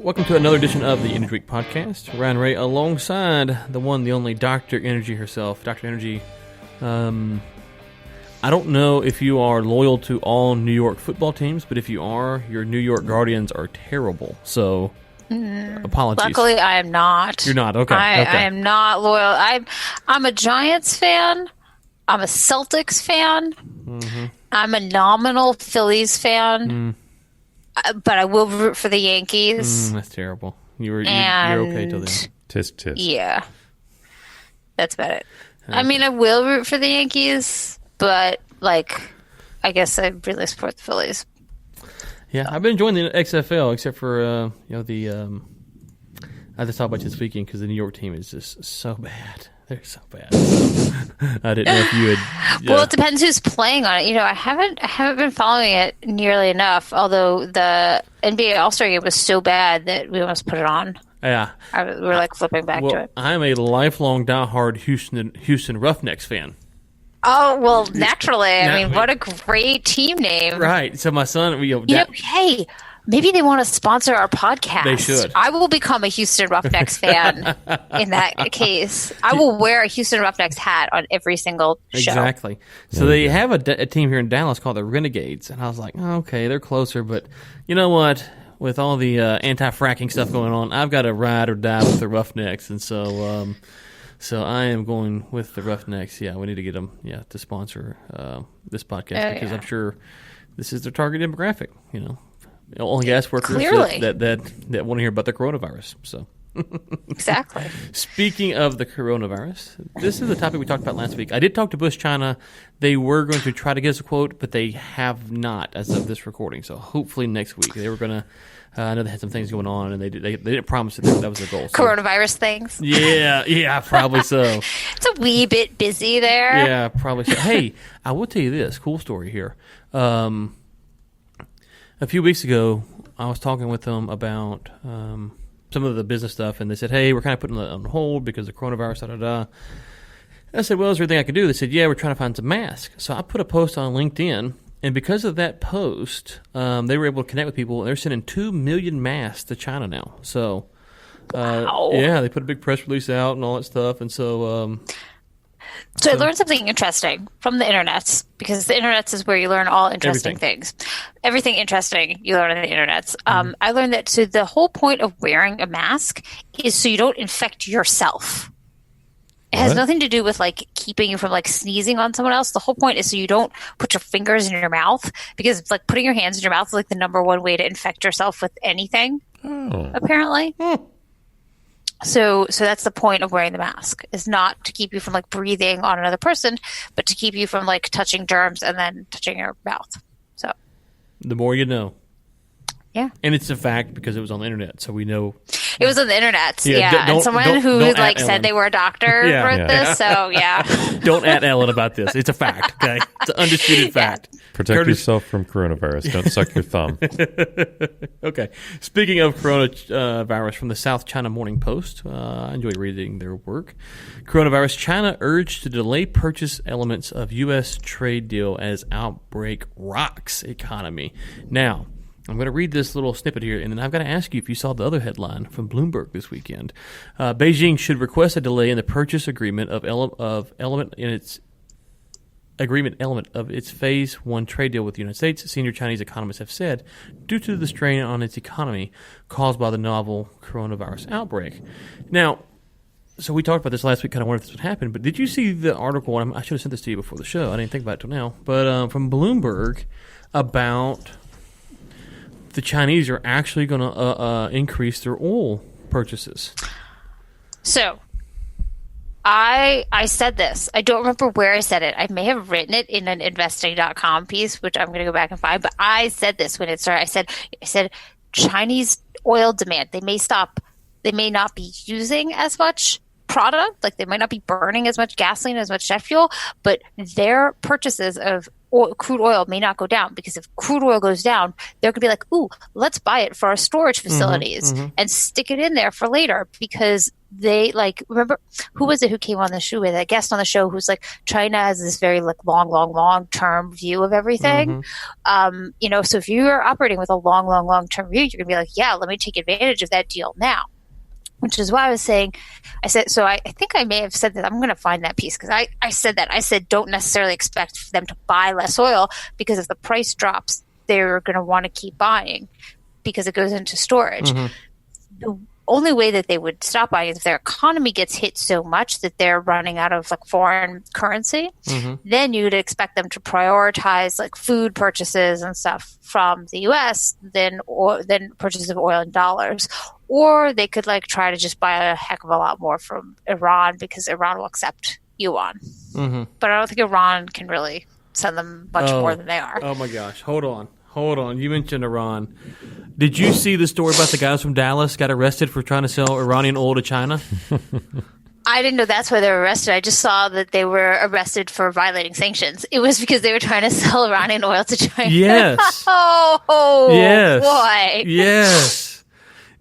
Welcome to another edition of the Energy Week podcast. Ryan Ray alongside the one, the only Dr. Energy herself. Dr. Energy, I don't know if you are loyal to all New York football teams, but if you are, your New York Guardians are terrible. So, apologies. Luckily, I am not. You're not? Okay. I am not loyal. I'm a Giants fan. I'm a Celtics fan. Mm-hmm. I'm a nominal Phillies fan. But I will root for the Yankees. That's terrible. You're okay till then. Tisk. Yeah. That's about it. Okay. I mean, I will root for the Yankees, but, I guess I really support the Phillies. Yeah, I've been enjoying the XFL, except for, I just talked about this weekend because the New York team is just so bad. They're so bad. I didn't know if you had. Yeah. Well, it depends who's playing on it. I haven't been following it nearly enough. Although the NBA All-Star game was so bad that we almost put it on. Yeah, we're flipping back to it. I'm a lifelong diehard Houston Roughnecks fan. Oh well, naturally. I mean, what a great team name. Right. So my son, hey. Maybe they want to sponsor our podcast. They should. I will become a Houston Roughnecks fan in that case. I will wear a Houston Roughnecks hat on every single show. Exactly. So they have a team here in Dallas called the Renegades. And I was like, okay, they're closer. But you know what? With all the anti-fracking stuff going on, I've got to ride or die with the Roughnecks. And so I am going with the Roughnecks. Yeah, we need to get them to sponsor this podcast because I'm sure this is their target demographic, Only gas workers that want to hear about the coronavirus. So exactly. Speaking of the coronavirus, this is the topic we talked about last week. I did talk to Bush China. They were going to try to get us a quote, but they have not as of this recording. So hopefully next week they were going to. I know they had some things going on, and they didn't promise that was their goal. So. Coronavirus things. Yeah, probably so. It's a wee bit busy there. Yeah, probably so. Hey, I will tell you this cool story here. A few weeks ago, I was talking with them about some of the business stuff, and they said, hey, we're kind of putting it on hold because of coronavirus, da-da-da. I said, well, is there anything I could do? They said, yeah, we're trying to find some masks. So I put a post on LinkedIn, and because of that post, they were able to connect with people, and they're sending 2 million masks to China now. So, wow. Yeah, they put a big press release out and all that stuff, and so... So I learned something interesting from the internet, because the internet is where you learn all interesting things. Everything interesting you learn on the internet. I learned that the whole point of wearing a mask is so you don't infect yourself. It has nothing to do with keeping you from sneezing on someone else. The whole point is so you don't put your fingers in your mouth, because putting your hands in your mouth is the number one way to infect yourself with anything. Apparently. So that's the point of wearing the mask, is not to keep you from breathing on another person, but to keep you from touching germs and then touching your mouth. So the more you know. Yeah. And it's a fact because it was on the internet, so we know. It was on the internet, and someone who said they were a doctor wrote this, so yeah. Don't at Ellen about this. It's a fact, okay? It's an undisputed fact. Protect yourself from coronavirus. Don't suck your thumb. Okay. Speaking of coronavirus, from the South China Morning Post, I enjoy reading their work. Coronavirus, China urged to delay purchase elements of U.S. trade deal as outbreak rocks economy. Now, I'm going to read this little snippet here, and then I've got to ask you if you saw the other headline from Bloomberg this weekend. Beijing should request a delay in the purchase agreement of element of its Phase 1 trade deal with the United States, senior Chinese economists have said, due to the strain on its economy caused by the novel coronavirus outbreak. Now, so we talked about this last week, kind of wondered if this would happen, but did you see the article? I should have sent this to you before the show. I didn't think about it till now. But from Bloomberg about the Chinese are actually going to increase their oil purchases. So, I said this. I don't remember where I said it. I may have written it in an investing.com piece, which I'm going to go back and find. But I said this when it started. I said Chinese oil demand. They may not be using as much product. They might not be burning as much gasoline, as much jet fuel, but their purchases of crude oil may not go down, because if crude oil goes down, they're going to be ooh, let's buy it for our storage facilities and stick it in there for later, because they like, remember, who was it who came on the show with a guest on the show who's like, China has this very like long term view of everything. So if you're operating with a long term view, you're gonna be like, yeah, let me take advantage of that deal now. Which is why I was saying, I think I may have said that. I'm going to find that piece because I said that. I said don't necessarily expect them to buy less oil because if the price drops, they're going to want to keep buying because it goes into storage. The only way that they would stop buying is if their economy gets hit so much that they're running out of like foreign currency. Then you'd expect them to prioritize like food purchases and stuff from the U.S. than purchase of oil in dollars. Or they could like try to just buy a heck of a lot more from Iran because Iran will accept yuan. But I don't think Iran can really send them much more than they are. Oh my gosh. Hold on. You mentioned Iran. Did you see the story about the guys from Dallas got arrested for trying to sell Iranian oil to China? I didn't know that's why they were arrested. I just saw that they were arrested for violating sanctions. It was because they were trying to sell Iranian oil to China. Yes. Yes. Why? Yes.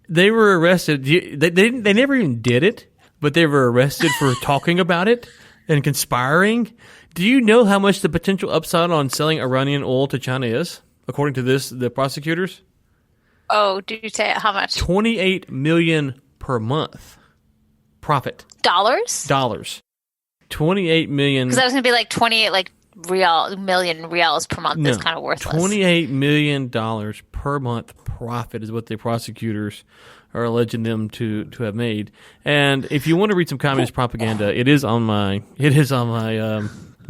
They were arrested. They never even did it, but they were arrested for talking about it and conspiring. Do you know how much the potential upside on selling Iranian oil to China is, according to the prosecutors? Oh, did you say how much? $28 million per month profit. Dollars. $28 million. Because I was going to be like 28 million reals per month. That's kind of worthless. $28 million per month profit is what the prosecutors are alleging them to have made. And if you want to read some communist propaganda, it is on my I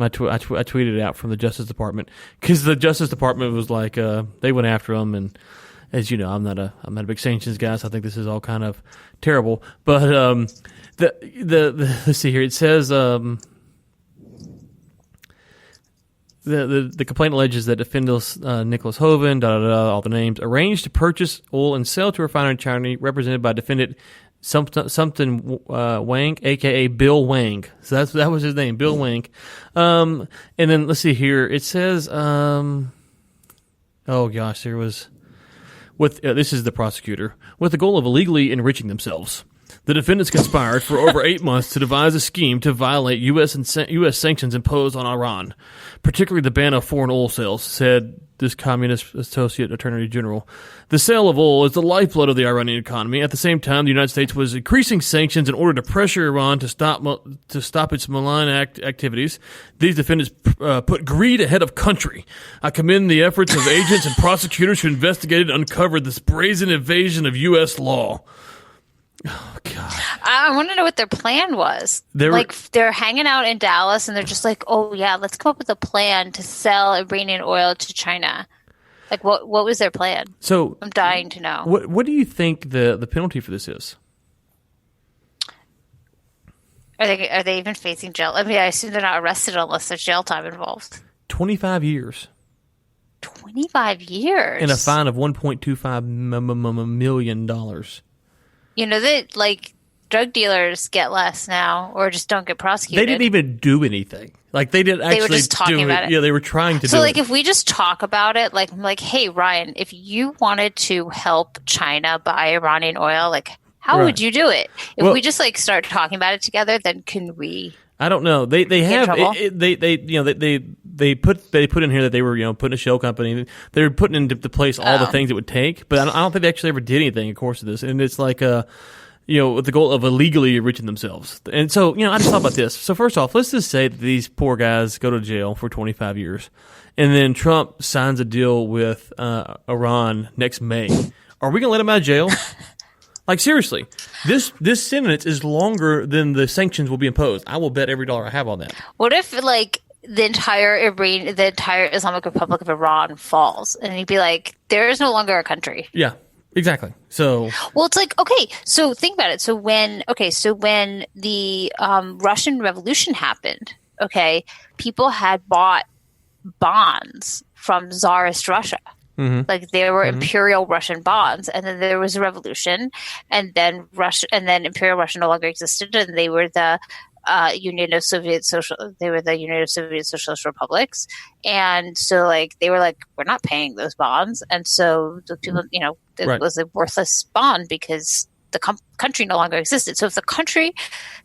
tweeted it out from the Justice Department because the Justice Department was like they went after them, and as you know, I'm not a big sanctions guy, so I think this is all kind of terrible. But let's see here. It says the complaint alleges that defendants Nicholas Hoven, all the names, arranged to purchase oil and sell to a refinery in China, represented by defendant something Wang, a.k.a. Bill Wang. So that was his name, Bill Wang. And then let's see here. It says, there was, this is the prosecutor, with the goal of illegally enriching themselves. The defendants conspired for over 8 months to devise a scheme to violate U.S. sanctions imposed on Iran, particularly the ban of foreign oil sales, said this communist associate attorney general. The sale of oil is the lifeblood of the Iranian economy. At the same time, the United States was increasing sanctions in order to pressure Iran to stop its malign activities. These defendants put greed ahead of country. I commend the efforts of agents and prosecutors who investigated and uncovered this brazen evasion of U.S. law. Oh, God. I want to know what their plan was. They're hanging out in Dallas and they're just like, oh, yeah, let's come up with a plan to sell Iranian oil to China. Like, what was their plan? So I'm dying to know. What do you think the penalty for this is? Are they even facing jail? I mean, I assume they're not arrested unless there's jail time involved. 25 years. 25 years? And a fine of $1.25 million. You know that like drug dealers get less now, or just don't get prosecuted. They didn't even do anything. Like they didn't actually. They were just talking about it. Yeah, they were trying to do it. So, like, if we just talk about it, like, I'm like, hey, Ryan, if you wanted to help China buy Iranian oil, like, how would you do it? If we just like start talking about it together, then can we? I don't know. They have they put in here that they were putting a shell company. They were putting into place all the things it would take, but I don't think they actually ever did anything in the course of this. And it's like with the goal of illegally enriching themselves. And so I just thought about this. So first off, let's just say that these poor guys go to jail for 25 years, and then Trump signs a deal with Iran next May. Are we gonna let him out of jail? Like, seriously, this sentence is longer than the sanctions will be imposed. I will bet every dollar I have on that. What if, like, the entire Islamic Republic of Iran falls, and he'd be like, there is no longer a country. Yeah, exactly. So, well, it's like, okay, so think about it. So when the Russian Revolution happened, okay, people had bought bonds from Tsarist Russia. Mm-hmm. Like there were imperial Russian bonds, and then there was a revolution, and then Imperial Russia no longer existed, and they were the Union of Soviet Socialist Republics, and so like they were like, we're not paying those bonds, and so the people, it was a worthless bond because the country no longer existed. So if the country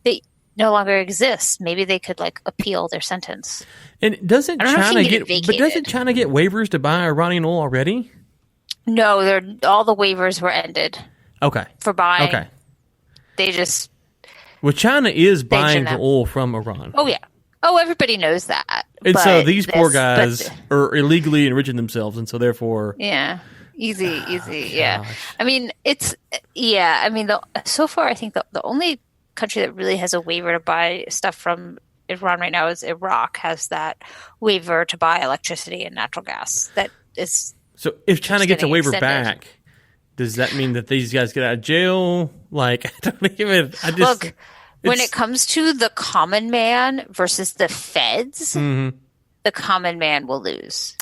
they no longer exists, maybe they could like appeal their sentence. And doesn't China get waivers to buy Iranian oil already? No, all the waivers were ended. Okay. For buying. Okay. They just. Well, China is buying the oil from Iran. Oh yeah. Oh, everybody knows that. And so these poor guys are illegally enriching themselves, and so therefore. Yeah. Easy. Yeah. I mean, so far, I think the only country that really has a waiver to buy stuff from Iran right now is Iraq. Has that waiver to buy electricity and natural gas. That is. So if China gets a waiver back, does that mean that these guys get out of jail? Like, I don't even. Look, when it comes to the common man versus the feds, the common man will lose.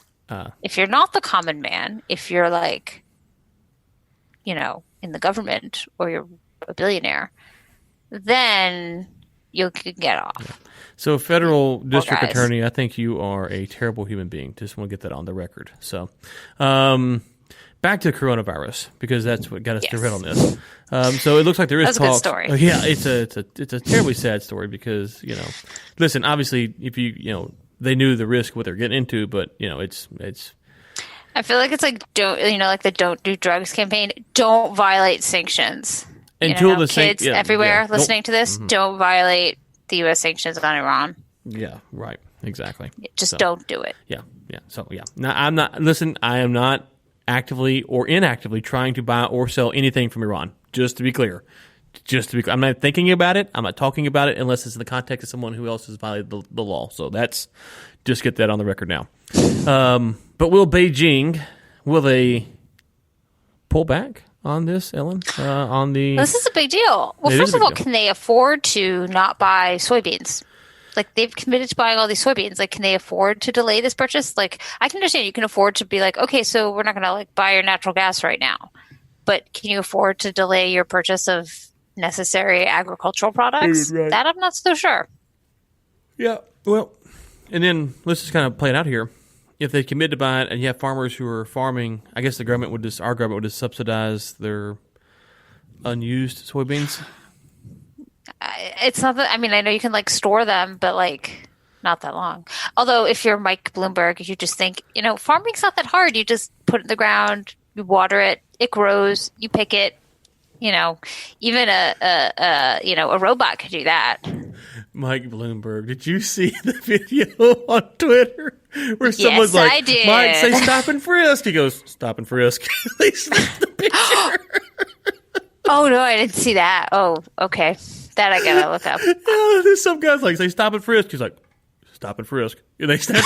If you're not the common man, if you're like, in the government or you're a billionaire, then you can get off. Yeah. So, federal district attorney, I think you are a terrible human being. Just want to get that on the record. So, back to coronavirus, because that's what got us derailed on this. So it looks like there is talk. That's a good story. Yeah, it's a terribly sad story because listen, obviously, if they knew the risk what they're getting into, but it's. I feel like it's like like the "Don't Do Drugs" campaign. Don't violate sanctions. Until the kids everywhere listening to this, don't violate the U.S. sanctions on Iran. Yeah, right. Exactly. Just don't do it. Yeah. So yeah. Now I am not actively or inactively trying to buy or sell anything from Iran. Just to be clear. I'm not thinking about it. I'm not talking about it unless it's in the context of someone who else has violated the law. So just get that on the record now. But will they pull back on this, Ellen? This is a big deal. Well, first of all, can they afford to not buy soybeans? Like, they've committed to buying all these soybeans. Like, can they afford to delay this purchase? Like, I can understand you can afford to be like, okay, so we're not going to like buy your natural gas right now. But can you afford to delay your purchase of necessary agricultural products? Right. That I'm not so sure. Yeah, well, and then let's just kind of play it out here. If they commit to buy it and you have farmers who are farming, I guess our government would just subsidize their unused soybeans. It's not that, I mean, I know you can like store them, but like not that long. Although if you're Mike Bloomberg, you just think, farming's not that hard. You just put it in the ground, you water it, it grows, you pick it. Even a robot could do that. Mike Bloomberg, did you see the video on Twitter where someone's like, I did. Mike, say stop and frisk? He goes, stop and frisk. They snapped the picture. Oh, no, I didn't see that. Oh, okay. That I gotta look up. Yeah, there's some guys like, say stop and frisk. He's like, stop and frisk. And they snap.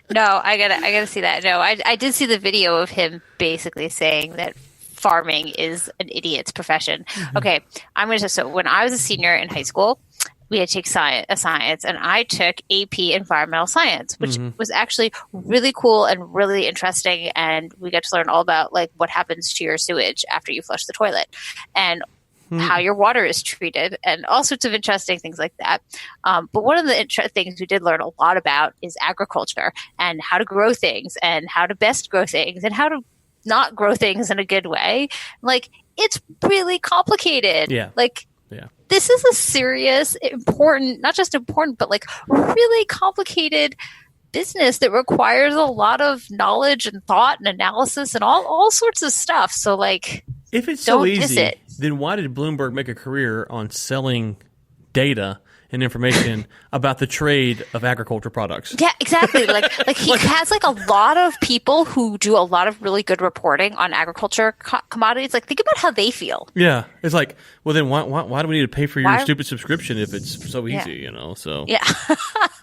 No, I gotta see that. No, I did see the video of him basically saying that farming is an idiot's profession. Mm-hmm. Okay, so when I was a senior in high school, we had to take science, and I took AP Environmental Science, which was actually really cool and really interesting, and we got to learn all about like what happens to your sewage after you flush the toilet, and how your water is treated, and all sorts of interesting things like that. But one of the things we did learn a lot about is agriculture and how to grow things and how to best grow things and how to not grow things in a good way. Like, it's really complicated. Yeah. Like, this is a serious, important, not just important, but like really complicated business that requires a lot of knowledge and thought and analysis and all sorts of stuff. So like, if it's so easy, then why did Bloomberg make a career on selling data and information about the trade of agriculture products? Yeah, exactly. Like he has like a lot of people who do a lot of really good reporting on agriculture commodities. Like, think about how they feel. Yeah, it's like, well, then why do we need to pay for your stupid subscription if it's so easy? So yeah.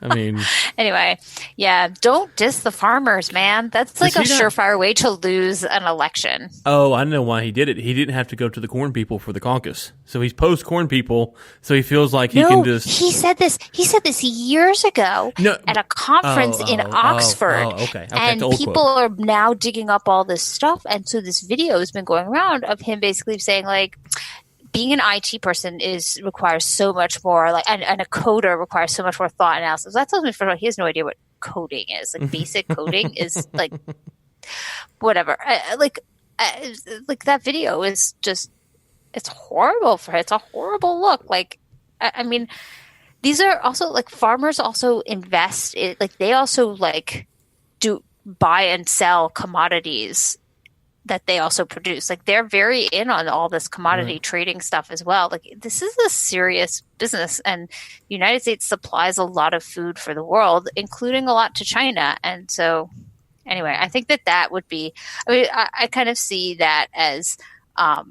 I mean, anyway, yeah, don't diss the farmers, man. That's like a surefire way to lose an election. Oh, I know why he did it. He didn't have to go to the corn people for the caucus, so he's post corn people. So he feels like he can just. He said this years ago at a conference in Oxford. Okay, and people are now digging up all this stuff, and so this video has been going around of him basically saying like, being an IT person requires so much more, like, and a coder requires so much more thought analysis. That tells me, first of all, he has no idea what coding is. Like, basic coding is like whatever. like that video is just, it's horrible for her. It's a horrible look. Like, I mean, these are also like farmers also invest in, like they also like do buy and sell commodities that they also produce. Like they're very in on all this commodity trading stuff as well. Like this is a serious business, and the United States supplies a lot of food for the world, including a lot to China. And so anyway, I think that would be, I mean, I kind of see that as I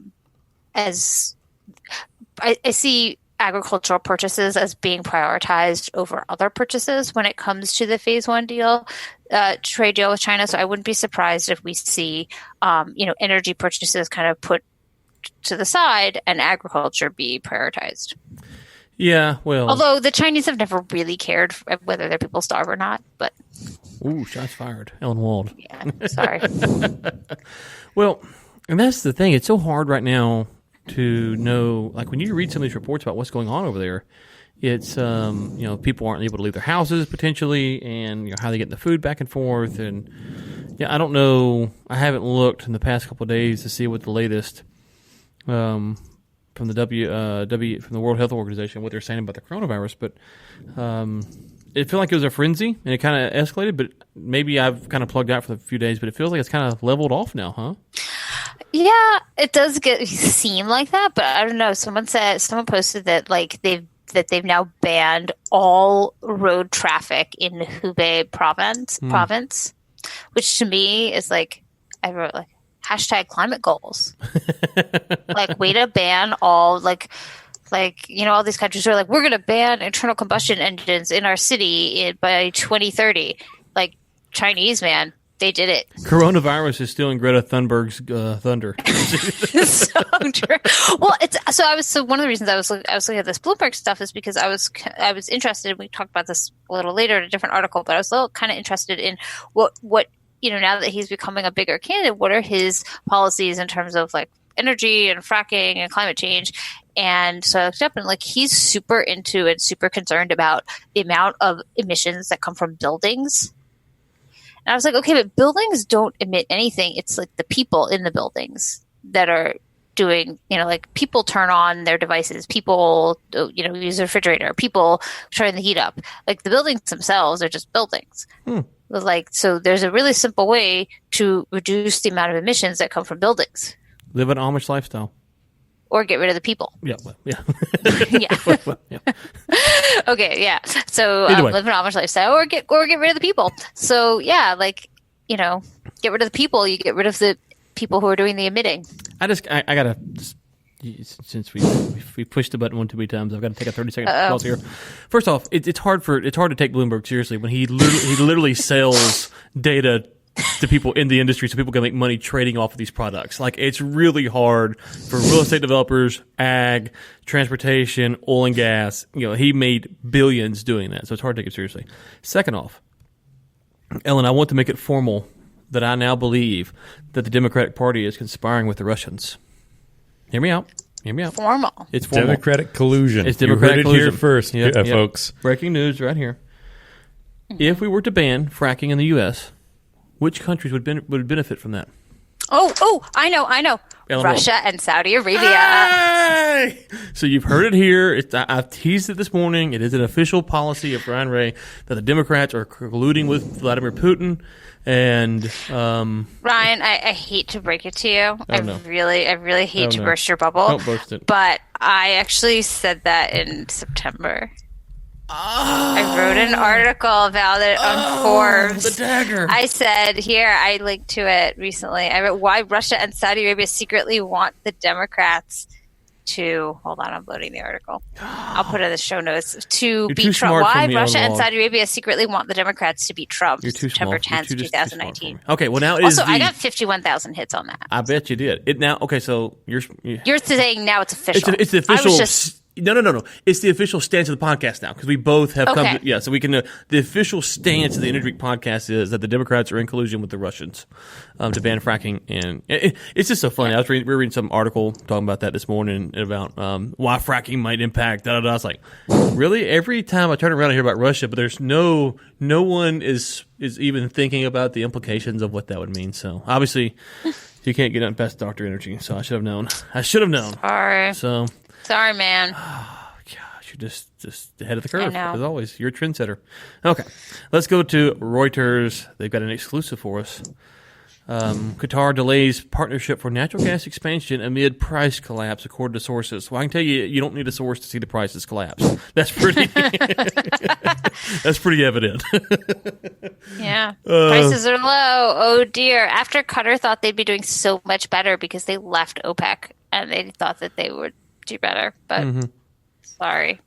see agricultural purchases as being prioritized over other purchases when it comes to the phase one deal, trade deal with China. So I wouldn't be surprised if we see, energy purchases kind of put to the side and agriculture be prioritized. Yeah, well, although the Chinese have never really cared whether their people starve or not, but ooh, shots fired, Ellen Wald. Yeah, sorry. Well, and that's the thing. It's so hard right now to know, like when you read some of these reports about what's going on over there, it's people aren't able to leave their houses potentially, and how they get the food back and forth, and I don't know. I haven't looked in the past couple of days to see what the latest from the from the World Health Organization, what they're saying about the coronavirus, but it felt like it was a frenzy and it kind of escalated. But maybe I've kind of plugged out for a few days, but it feels like it's kind of leveled off now, huh? Yeah, it does seem like that, but I don't know. Someone posted that like they've now banned all road traffic in Hubei province, which to me is like, I wrote like #climate goals. Like, way to ban all like all these countries are like, we're going to ban internal combustion engines in our city by 2030. Like, Chinese, man, they did it. Coronavirus is stealing Greta Thunberg's thunder. So true. Well, one of the reasons I was looking at this Bloomberg stuff is because I was interested. We talked about this a little later in a different article, but I was a little kind of interested in what now that he's becoming a bigger candidate, what are his policies in terms of like energy and fracking and climate change? And so I looked up and like he's super into and super concerned about the amount of emissions that come from buildings. And I was like, okay, but buildings don't emit anything. It's like the people in the buildings that are doing, like people turn on their devices, people, use the refrigerator, people turn the heat up. Like the buildings themselves are just buildings. Like, so there's a really simple way to reduce the amount of emissions that come from buildings. Live an Amish lifestyle. Or get rid of the people. Yeah. Yeah. Yeah. Okay. Yeah. So live an Amish lifestyle, or get rid of the people. So yeah, like get rid of the people. You get rid of the people who are doing the emitting. I gotta. Since we pushed the button one too many times, I've got to take a 30-second pause here. First off, it's hard to take Bloomberg seriously when he literally sells data to people in the industry so people can make money trading off of these products. Like, it's really hard for real estate developers, ag, transportation, oil and gas. He made billions doing that, so it's hard to take it seriously. Second off, Ellen, I want to make it formal that I now believe that the Democratic Party is conspiring with the Russians. Hear me out. Formal. It's formal. Democratic collusion. It's Democratic collusion. Here first, folks. Breaking news right here. Mm-hmm. If we were to ban fracking in the U.S., which countries would benefit from that? Oh, I know. Russia and Saudi Arabia. Hey! So you've heard it here. I've teased it this morning. It is an official policy of Brian Ray that the Democrats are colluding with Vladimir Putin. And Ryan, I hate to break it to you. I really hate to burst your bubble. Don't burst it. But I actually said that in September. I wrote an article about it on Forbes. The dagger. I said, I linked to it recently. I wrote why Russia and Saudi Arabia secretly want the Democrats to, hold on, I'm loading the article. I'll put it in the show notes, to beat Trump. Why Russia and Saudi Arabia secretly want the Democrats to beat Trump. September 10th, 2019. Okay, well now I got 51,000 hits on that. I bet you did. So you're saying now it's official. It's the official. No. It's the official stance of the podcast now, because we both have come to, so we can, the official stance of the Energy podcast is that the Democrats are in collusion with the Russians to ban fracking. And it's just so funny. We were reading some article talking about that this morning about why fracking might impact, I was like, really? Every time I turn around and hear about Russia, but there's no one is even thinking about the implications of what that would mean. So obviously, You can't get on past Dr. Energy, so I should have known. Sorry. So sorry, man. Gosh, you're just ahead of the curve, I know. as always. You're a trendsetter. Okay, let's go to Reuters. They've got an exclusive for us. Qatar delays partnership for natural gas expansion amid price collapse, according to sources. Well, I can tell you, you don't need a source to see the prices collapse. That's pretty. That's pretty evident. Yeah, prices are low. Oh dear! After Qatar thought they'd be doing so much better because they left OPEC and they thought that they would do better, but sorry.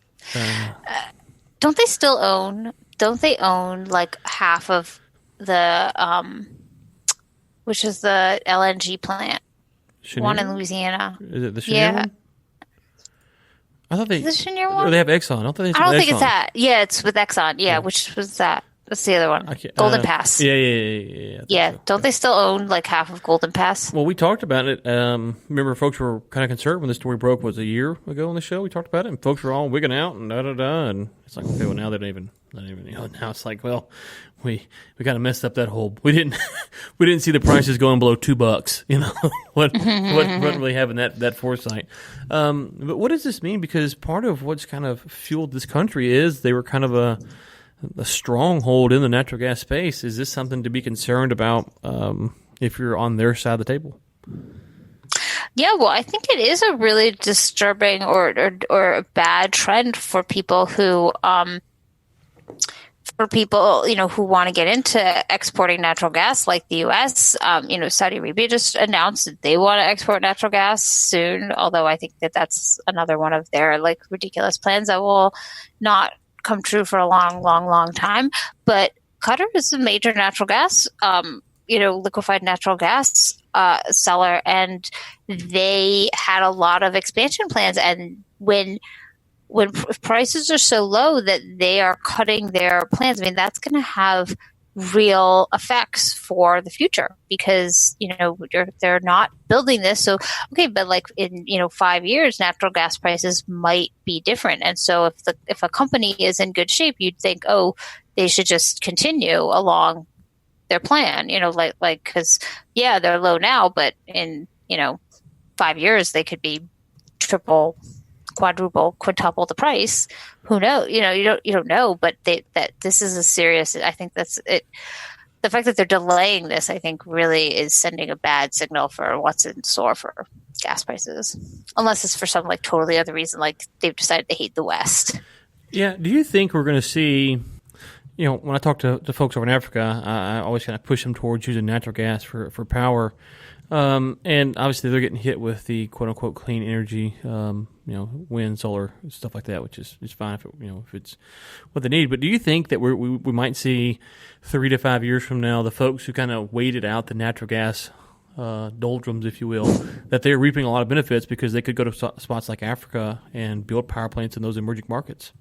Don't they still own? Don't they own like half of the which is the LNG plant, Cheniere? one in Louisiana? Is it the Cheniere one? I thought Is it Cheniere one? Or they have Exxon. I don't think it's that. Yeah, it's with Exxon. Yeah, which was that? What's the other one? Golden Pass. Yeah. Don't they still own like half of Golden Pass? Well, we talked about it. Remember, folks were kind of concerned when the story broke. Was a year ago on the show. We talked about it, and folks were all wigging out and and it's like, okay, well now they don't even. Now it's like, well, we kind of messed up that whole. We didn't see the prices going below $2. You know, what really having that foresight. But what does this mean? Because part of what's kind of fueled this country is they were kind of a stronghold in the natural gas space. Is this something to be concerned about if you're on their side of the table? Yeah, well, I think it is a really disturbing or a bad trend for people who who want to get into exporting natural gas, like the U.S. Saudi Arabia just announced that they want to export natural gas soon. Although I think that that's another one of their like ridiculous plans that will not come true for a long time. But Qatar is a major natural gas, liquefied natural gas seller, and they had a lot of expansion plans. And when prices are so low that they are cutting their plans, I mean, that's going to have real effects for the future because, they're not building this. So, okay, but like in, 5 years, natural gas prices might be different. And so if a company is in good shape, you'd think, oh, they should just continue along their plan, because, yeah, they're low now, but in, 5 years, they could be triple, quadruple, quintuple the price. Who knows? You don't know, but that this is a serious. I think that's it. The fact that they're delaying this, I think, really is sending a bad signal for what's in store for gas prices, unless it's for some like totally other reason, like they've decided they hate the West. Yeah. Do you think we're going to see? When I talk to folks over in Africa, I always kind of push them towards using natural gas for power. And obviously they're getting hit with the quote unquote clean energy, wind, solar, stuff like that, which is fine if it's what they need. But do you think that we might see 3 to 5 years from now, the folks who kind of waited out the natural gas doldrums, if you will, that they're reaping a lot of benefits because they could go to spots like Africa and build power plants in those emerging markets?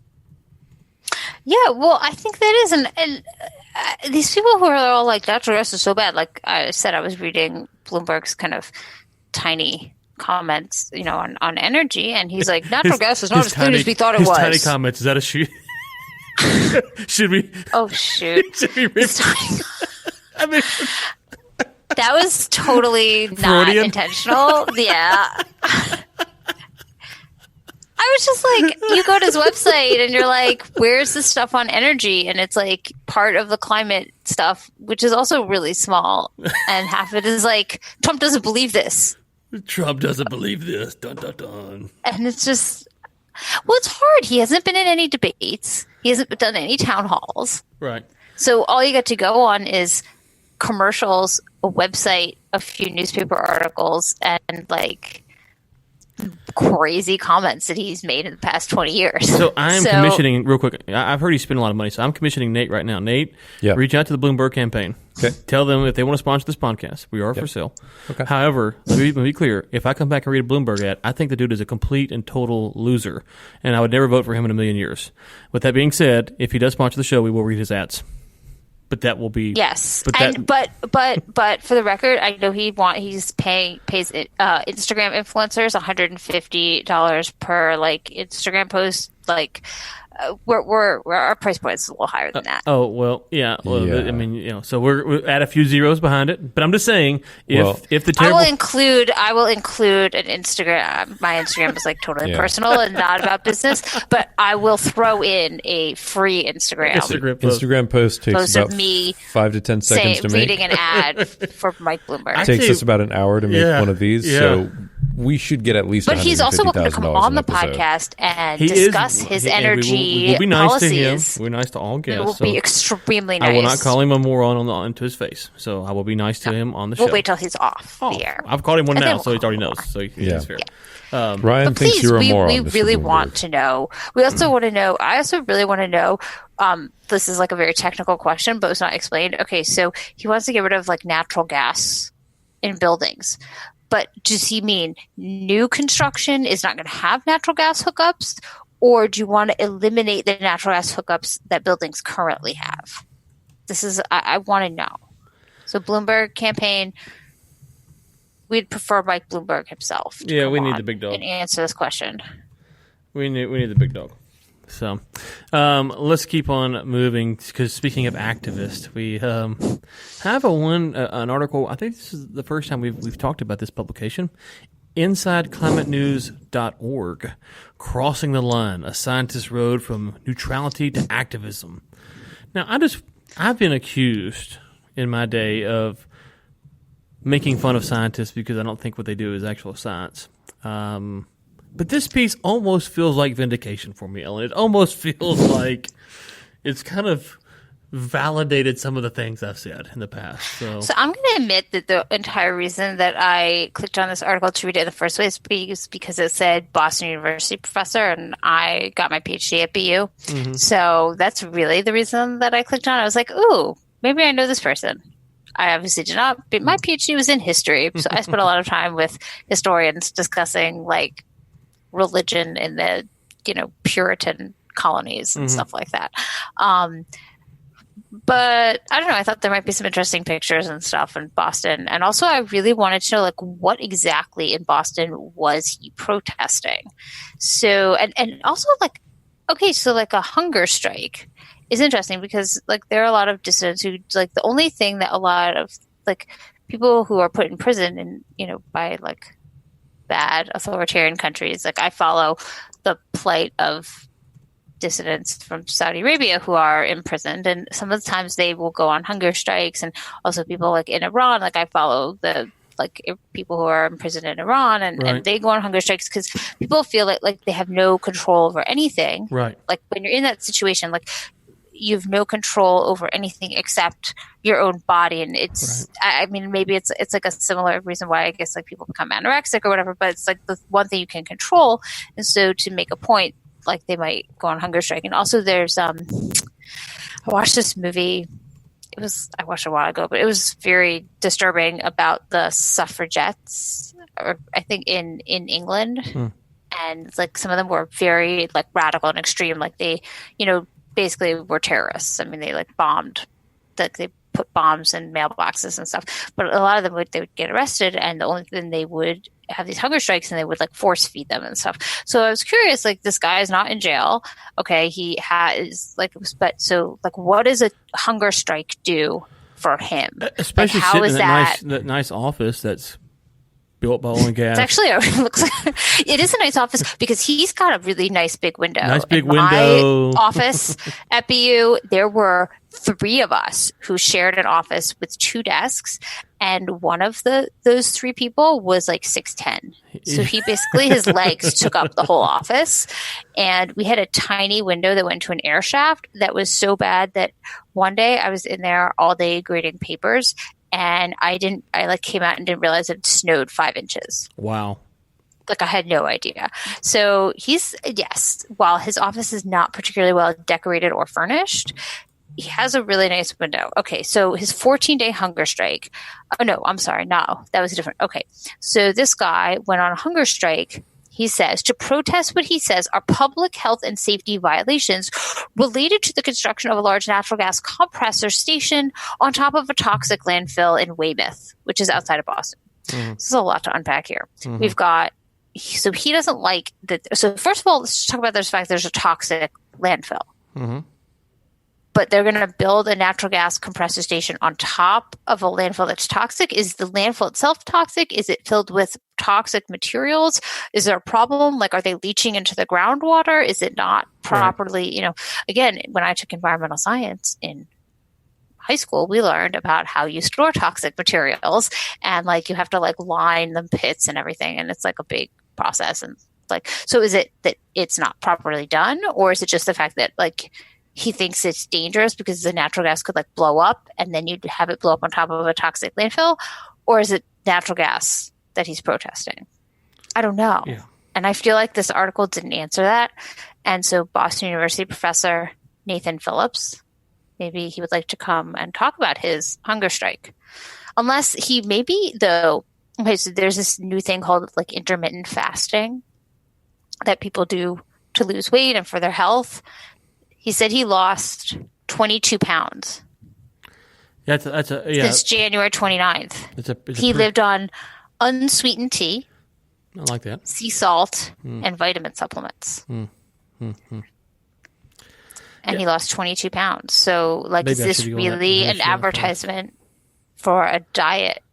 Yeah, well, I think that is, and these people who are all like natural gas is so bad. Like I said, I was reading Bloomberg's kind of tiny comments, on energy, and he's like, natural gas is not as clean as we thought it was. His tiny comments, is that a shoot? Should we? Oh shoot! Should we I mean, that was totally not Freudian? intentional. Yeah. I was just like, you go to his website and you're like, where's the stuff on energy? And it's like part of the climate stuff, which is also really small. And half of it is like, Trump doesn't believe this. Trump doesn't believe this. Dun, dun, dun. And it's just, well, it's hard. He hasn't been in any debates. He hasn't done any town halls. Right. So all you get to go on is commercials, a website, a few newspaper articles, and like crazy comments that he's made in the past 20 years. So I'm commissioning, real quick, I've heard he's spent a lot of money, so I'm commissioning Nate right now. Nate, reach out to the Bloomberg campaign. Okay. Tell them if they want to sponsor this podcast, we are for sale. Okay. However, let me be clear, if I come back and read a Bloomberg ad, I think the dude is a complete and total loser, and I would never vote for him in a million years. With that being said, if he does sponsor the show, we will read his ads. But that will be yes, but for the record, I know pays Instagram influencers $150 per like Instagram post, like we're our price point is a little higher than that. Oh well, yeah. Well, Yeah. I mean, so we're add a few zeros behind it. But I'm just saying, if the terrible, I will include an Instagram. My Instagram is like totally personal and not about business, but I will throw in a free Instagram. Instagram post takes about me 5 to 10 seconds to make. Reading an ad for Mike Bloomberg. It takes us about an hour to make one of these, so we should get at least. But he's also welcome to come on the podcast and discuss his energy we'll be nice policies. to him. We're nice to all guests. We'll be extremely nice. I will not call him a moron into his face. So I will be nice to him on the show. We'll wait till he's off the air. I've called him one now, so he already knows. So he's fair. Yeah. Ryan thinks you're a moron. We really want to know. We also want to know. I also really want to know. This is like a very technical question, but it's not explained. Okay, so he wants to get rid of like natural gas in buildings. But does he mean new construction is not going to have natural gas hookups? Or do you want to eliminate the natural gas hookups that buildings currently have? I want to know. So Bloomberg campaign, we'd prefer Mike Bloomberg himself. Yeah, we need the big dog. And answer this question. We need the big dog. So let's keep on moving, because speaking of activists, we have an article. I think this is the first time we've talked about this publication. InsideClimateNews.org, Crossing the Line, a scientist's road from neutrality to activism. Now, I've been accused in my day of making fun of scientists because I don't think what they do is actual science. But this piece almost feels like vindication for me, Ellen. It almost feels like it's kind of validated some of the things I've said in the past. So I'm going to admit that the entire reason that I clicked on this article to read it in the first place is because it said Boston University professor, and I got my PhD at BU. Mm-hmm. So that's really the reason that I clicked on it. I was like, ooh, maybe I know this person. I obviously did not, but my PhD was in history. So I spent a lot of time with historians discussing like religion in the, Puritan colonies and stuff like that. But I don't know. I thought there might be some interesting pictures and stuff in Boston. And also I really wanted to know, like, what exactly in Boston was he protesting? So, and also like, okay, so like a hunger strike is interesting because like there are a lot of dissidents who like the only thing that a lot of like people who are put in prison and, by like bad authoritarian countries, like I follow the plight of dissidents from Saudi Arabia who are imprisoned, and some of the times they will go on hunger strikes, and also people like in Iran, like I follow the like people who are imprisoned in Iran, and they go on hunger strikes because people feel like they have no control over anything. Right. Like when you're in that situation, like you have no control over anything except your own body. And it's, I mean, maybe it's like a similar reason why I guess like people become anorexic or whatever, but it's like the one thing you can control. And so to make a point, like they might go on hunger strike. And also there's, I watched this movie. I watched it a while ago, but it was very disturbing about the suffragettes, or I think in England. And like some of them were very like radical and extreme. Like they, basically were terrorists. I mean, they like bombed, like they put bombs in mailboxes and stuff. But a lot of them they would get arrested, and the only thing they would have these hunger strikes, and they would like force feed them and stuff. So I was curious, like this guy is not in jail. Okay, he has like, but so like, what does a hunger strike do for him? Especially like, sitting in that nice office that's built by oil and gas. It's actually it is a nice office because he's got a really nice big window. Nice big window. My office at BU, there were 3 of us who shared an office with 2 desks, and one of those 3 people was like 6'10". So he basically his legs took up the whole office, and we had a tiny window that went to an air shaft that was so bad that one day I was in there all day grading papers. And I like came out and didn't realize it snowed 5 inches. Wow. Like I had no idea. So while his office is not particularly well decorated or furnished, he has a really nice window. Okay. So his 14-day hunger strike. Oh no, I'm sorry. No, that was different. Okay. So this guy went on a hunger strike. He says, to protest what he says are public health and safety violations related to the construction of a large natural gas compressor station on top of a toxic landfill in Weymouth, which is outside of Boston. Mm-hmm. This is a lot to unpack here. Mm-hmm. We've got he doesn't like that. So first of all, let's talk about the fact there's a toxic landfill. Mm-hmm. But they're going to build a natural gas compressor station on top of a landfill that's toxic. Is the landfill itself toxic? Is it filled with toxic materials? Is there a problem? Like, are they leaching into the groundwater? Is it not properly, again, when I took environmental science in high school, we learned about how you store toxic materials, and like you have to like line the pits and everything. And it's like a big process. And like, so is it that it's not properly done, or is it just the fact that like, he thinks it's dangerous because the natural gas could like blow up and then you'd have it blow up on top of a toxic landfill? Or is it natural gas that he's protesting? I don't know. Yeah. And I feel like this article didn't answer that. And so Boston University professor Nathan Phillips, maybe he would like to come and talk about his hunger strike. Unless he maybe though, okay, so there's this new thing called like intermittent fasting that people do to lose weight and for their health. He said he lost 22 pounds. Since January 29th. He lived on unsweetened tea. I like that. Sea salt and vitamin supplements. And he lost 22 pounds. So, like, maybe is this really an advertisement for a diet?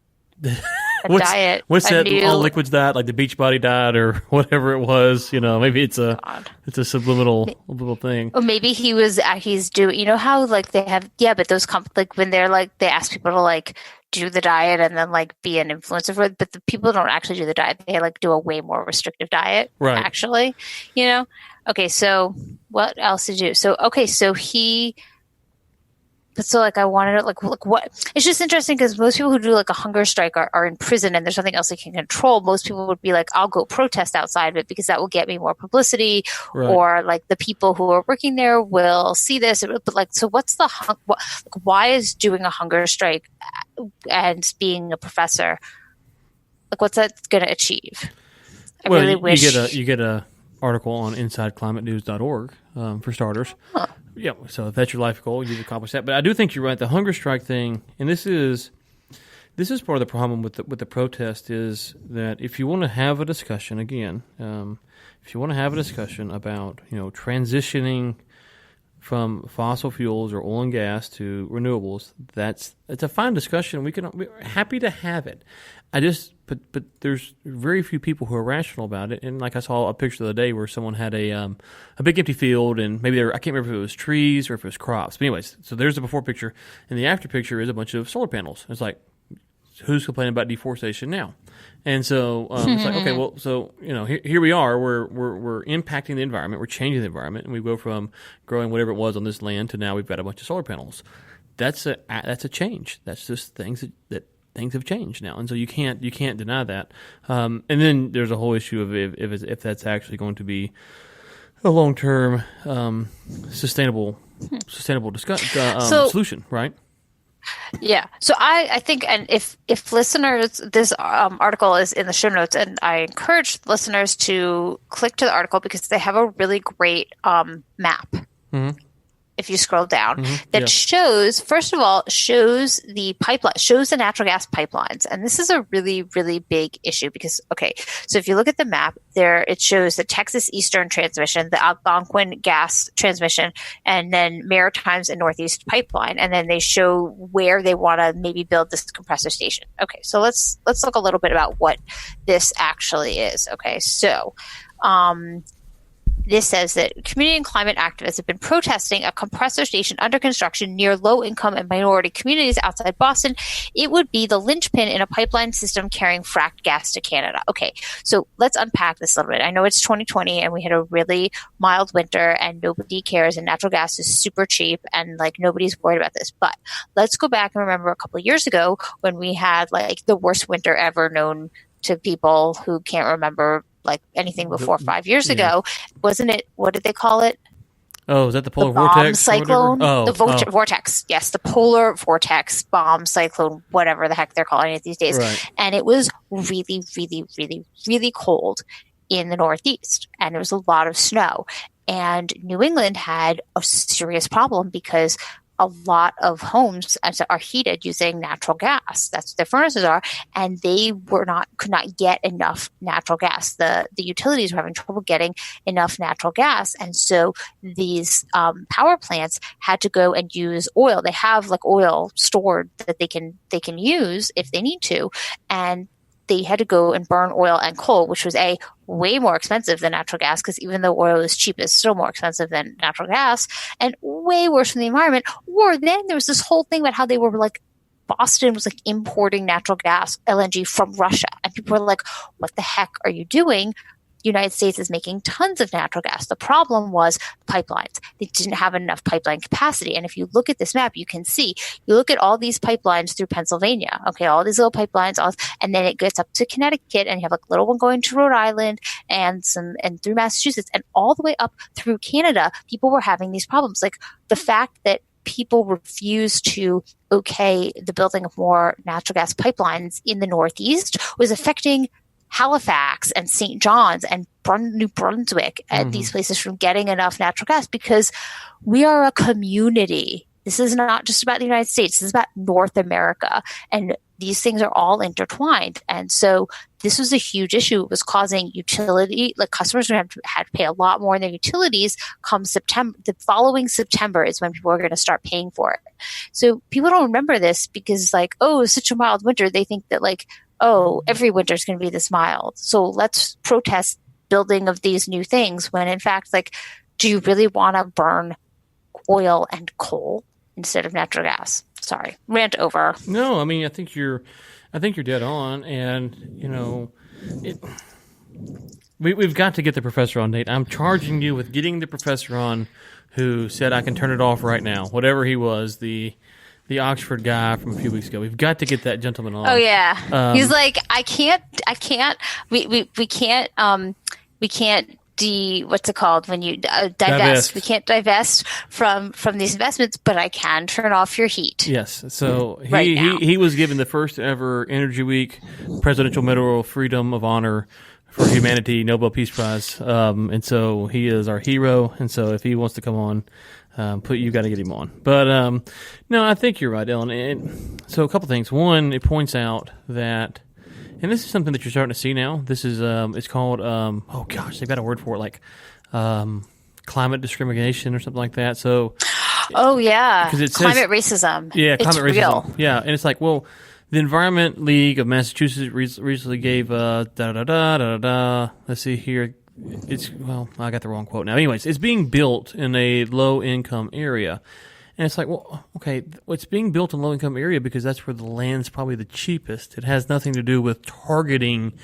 What's that all liquids diet, like the Beachbody diet or whatever it was? Maybe it's a subliminal thing. Or maybe he's doing. You know how like they have but those like when they're like they ask people to like do the diet and then like be an influencer for it, but the people don't actually do the diet. They like do a way more restrictive diet, right? Actually, Okay, so what else to do? So he. But so, like, I wanted to, like, what? It's just interesting because most people who do, like, a hunger strike are in prison and there's nothing else they can control. Most people would be like, I'll go protest outside of it because that will get me more publicity. Right. Or, like, the people who are working there will see this. But, like, so what's why is doing a hunger strike and being a professor, like, what's that going to achieve? I really wish. You get a article on InsideClimateNews.org, for starters. Huh. Yeah, so if that's your life goal, you've accomplished that. But I do think you're right. The hunger strike thing, and this is part of the problem with the protest, is that if you want to have a discussion again, if you want to have a discussion about transitioning from fossil fuels or oil and gas to renewables, it's a fine discussion. We're happy to have it. But there's very few people who are rational about it. And like I saw a picture the other day where someone had a big empty field, and maybe I can't remember if it was trees or if it was crops. But anyways, so there's the before picture, and the after picture is a bunch of solar panels. It's like, who's complaining about deforestation now? And so it's like, okay, well, so here we are. We're impacting the environment. We're changing the environment, and we go from growing whatever it was on this land to now we've got a bunch of solar panels. That's a change. That's just things that things have changed now, and so you can't deny that. And then there's a whole issue of if that's actually going to be a long-term sustainable solution, right? Yeah. So I think, and if listeners, this article is in the show notes, and I encourage listeners to click to the article because they have a really great map. Mm-hmm. If you scroll down, that shows the pipeline, shows the natural gas pipelines. And this is a really, really big issue because, okay, so if you look at the map there, it shows the Texas Eastern Transmission, the Algonquin Gas Transmission, and then Maritimes and Northeast Pipeline. And then they show where they want to maybe build this compressor station. Okay, so let's look a little bit about what this actually is. Okay, so this says that community and climate activists have been protesting a compressor station under construction near low-income and minority communities outside Boston. It would be the linchpin in a pipeline system carrying fracked gas to Canada. Okay, so let's unpack this a little bit. I know it's 2020 and we had a really mild winter and nobody cares and natural gas is super cheap and like nobody's worried about this. But let's go back and remember a couple of years ago when we had like the worst winter ever known to people who can't remember like anything before 5 years ago. Wasn't it, what did they call it? Oh, is that the polar bomb vortex? Cyclone? Vortex. Yes, the polar vortex, bomb cyclone, whatever the heck they're calling it these days. Right. And it was really, really, really, really cold in the Northeast. And there was a lot of snow. And New England had a serious problem because a lot of homes are heated using natural gas. That's what their furnaces are, and they could not get enough natural gas. The utilities were having trouble getting enough natural gas, and so these power plants had to go and use oil. They have like oil stored that they can use if they need to, and they had to go and burn oil and coal, which was way more expensive than natural gas, because even though oil is cheap, it's still more expensive than natural gas, and way worse for the environment. Or then there was this whole thing about how they were like, Boston was like importing natural gas, LNG from Russia. And people were like, what the heck are you doing? The United States is making tons of natural gas. The problem was pipelines. They didn't have enough pipeline capacity. And if you look at this map, you can see, you look at all these pipelines through Pennsylvania, okay, all these little pipelines, and then it gets up to Connecticut, and you have a little one going to Rhode Island and through Massachusetts, and all the way up through Canada, people were having these problems. Like the fact that people refused to okay the building of more natural gas pipelines in the Northeast was affecting Halifax and St. John's and New Brunswick and these places from getting enough natural gas, because we are a community. This is not just about the United States. This is about North America. And these things are all intertwined. And so this was a huge issue. It was causing customers had to pay a lot more in their utilities come September. The following September is when people are going to start paying for it. So people don't remember this because it's such a mild winter. They think that every winter is going to be this mild. So let's protest building of these new things, when in fact, do you really want to burn oil and coal instead of natural gas? Sorry, rant over. No, I mean, I think you're dead on, and we've got to get the professor on, Nate. I'm charging you with getting the professor on, who said I can turn it off right now. Whatever he was, the Oxford guy from a few weeks ago. We've got to get that gentleman on. Oh yeah, he's like, I can't. We can't. What's it called when you divest? We can't divest from these investments, but I can turn off your heat. Yes. So he was given the first ever Energy Week Presidential Medal of Freedom of Honor for Humanity Nobel Peace Prize, and so he is our hero. And so if he wants to come on, you got to get him on. But no, I think you're right, Ellen. So a couple things. One, it points out that. And this is something that you're starting to see now. This is it's called they've got a word for it, climate discrimination or something like that. So because it says climate racism. Yeah, climate racism. Real. Yeah, and it's the Environment League of Massachusetts recently gave Let's see here. I got the wrong quote now. Anyways, it's being built in a low income area. And it's it's being built in a low-income area because that's where the land's probably the cheapest. It has nothing to do with targeting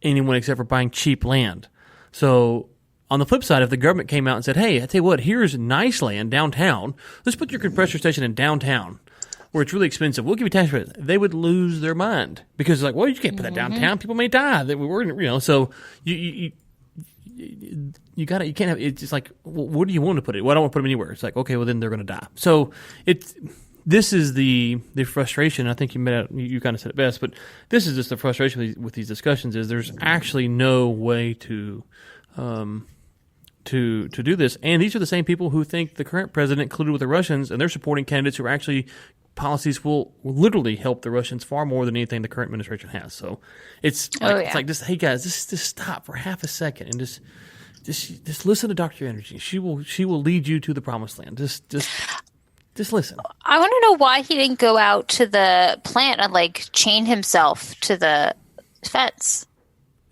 anyone except for buying cheap land. So on the flip side, if the government came out and said, hey, I tell you what, here's nice land downtown. Let's put your compressor station in downtown where it's really expensive. We'll give you tax credits. They would lose their mind because you can't put that downtown. People may die. So you can't have, it's just where do you want to put it? Well, I don't want to put them anywhere. It's okay, well then they're going to die. So this is the frustration. I think you kind of said it best, but this is just the frustration with these discussions is there's actually no way to do this. And these are the same people who think the current president colluded with the Russians, and they're supporting candidates who are actually policies will literally help the Russians far more than anything the current administration has. So it's hey guys, just stop for half a second and just listen to Dr. Energy. She will lead you to the promised land. Just listen. I want to know why he didn't go out to the plant and chain himself to the fence.